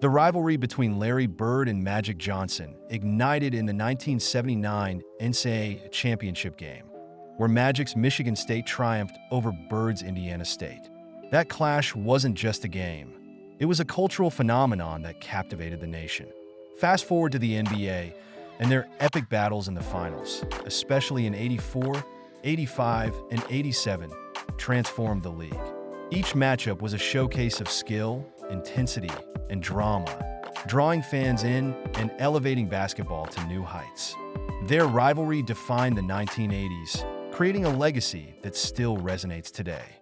The rivalry between Larry Bird and Magic Johnson ignited in the 1979 NCAA championship game, where Magic's Michigan State triumphed over Bird's Indiana State. That clash wasn't just a game. It was a cultural phenomenon that captivated the nation. Fast forward to the NBA and their epic battles in the finals, especially in '84, '85, and '87, transformed the league. Each matchup was a showcase of skill, intensity, and drama, drawing fans in and elevating basketball to new heights. Their rivalry defined the 1980s, creating a legacy that still resonates today.